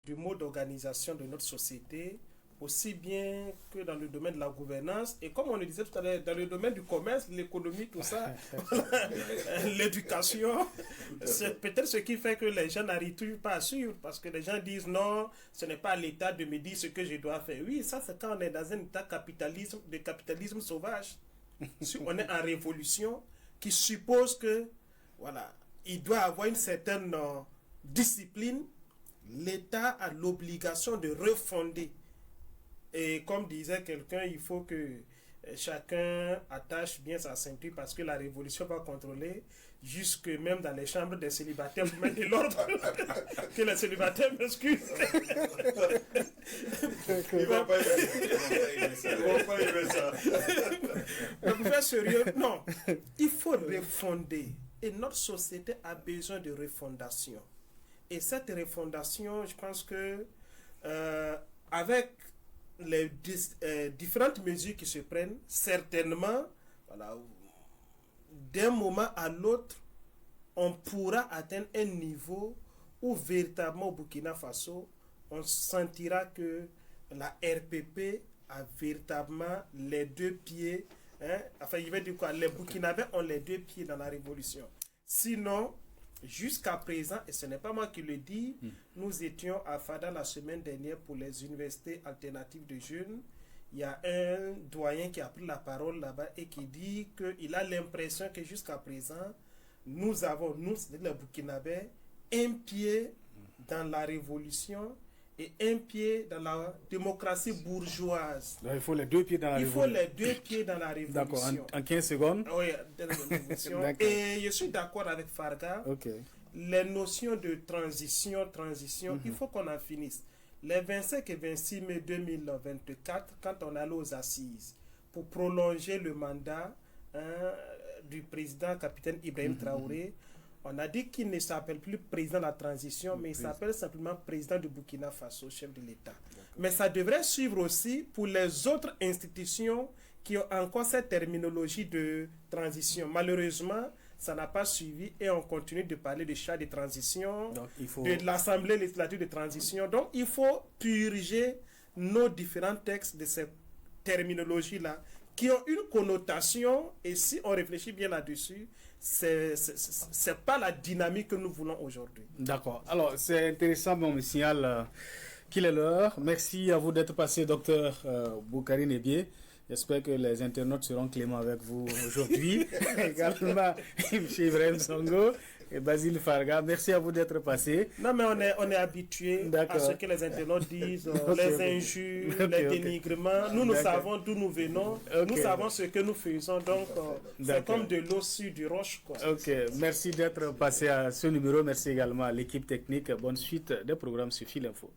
du mode d'organisation de notre société, aussi bien que dans le domaine de la gouvernance. Et comme on le disait tout à l'heure, dans le domaine du commerce, l'économie, tout ça, l'éducation, c'est peut-être ce qui fait que les gens n'arrivent toujours pas à suivre, parce que les gens disent non, ce n'est pas à l'État de me dire ce que je dois faire. Oui, ça c'est quand on est dans un état de capitalisme sauvage. Si on est en révolution, qui suppose que, voilà, il doit avoir une certaine discipline, l'État a l'obligation de refonder. Et comme disait quelqu'un, il faut que chacun attache bien sa ceinture parce que la révolution va contrôler jusque même dans les chambres des célibataires pour mettre de l'ordre. Que les célibataires m'excusent. Il va pas aimer ça. Mais pour faire sérieux, non. Il faut refonder. Et notre société a besoin de refondation. Et cette refondation, je pense que avec les différentes mesures qui se prennent, certainement, voilà, d'un moment à l'autre, on pourra atteindre un niveau où véritablement au Burkina Faso, on sentira que la RPP a véritablement les deux pieds, enfin, je vais dire quoi, les Burkinabés ont les deux pieds dans la révolution. Sinon, jusqu'à présent, et ce n'est pas moi qui le dis, nous étions à Fada la semaine dernière pour les universités alternatives de jeunes. Il y a un doyen qui a pris la parole là-bas et qui dit qu'il a l'impression que jusqu'à présent, nous avons, nous, les Burkinabés, un pied dans la révolution et un pied dans la démocratie bourgeoise. Donc, il faut les deux pieds dans la révolution. Il faut les deux pieds dans la révolution. D'accord, en 15 secondes. Oui, dans la révolution. Et je suis d'accord avec Farga. Okay. Les notions de transition, il faut qu'on en finisse. Les 25 et 26 mai 2024, quand on allait aux assises pour prolonger le mandat du président capitaine Ibrahim Traoré, on a dit qu'il ne s'appelle plus président de la transition, mais il s'appelle simplement président du Burkina Faso, chef de l'État. Mais ça devrait suivre aussi pour les autres institutions qui ont encore cette terminologie de transition. Malheureusement, ça n'a pas suivi et on continue de parler de charte de transition, de l'Assemblée législative de transition. Donc, il faut purger nos différents textes de ces terminologies-là qui ont une connotation, et si on réfléchit bien là-dessus, c'est pas la dynamique que nous voulons aujourd'hui. D'accord. Alors, c'est intéressant, mais on me signale qu'il est l'heure. Merci à vous d'être passé, docteur Boukari Nebié. J'espère que les internautes seront cléments avec vous aujourd'hui. Également, M. Ibrahim Songo et Basile Farga. Merci à vous d'être passé. Non, mais on est habitué à ce que les internautes disent, les injures, les dénigrements. Nous savons d'où nous venons. Nous savons ce que nous faisons. Donc, c'est comme de l'eau sur du roche, quoi. Ok, merci d'être passé à ce numéro. Merci également à l'équipe technique. Bonne suite des programmes sur Fil Info.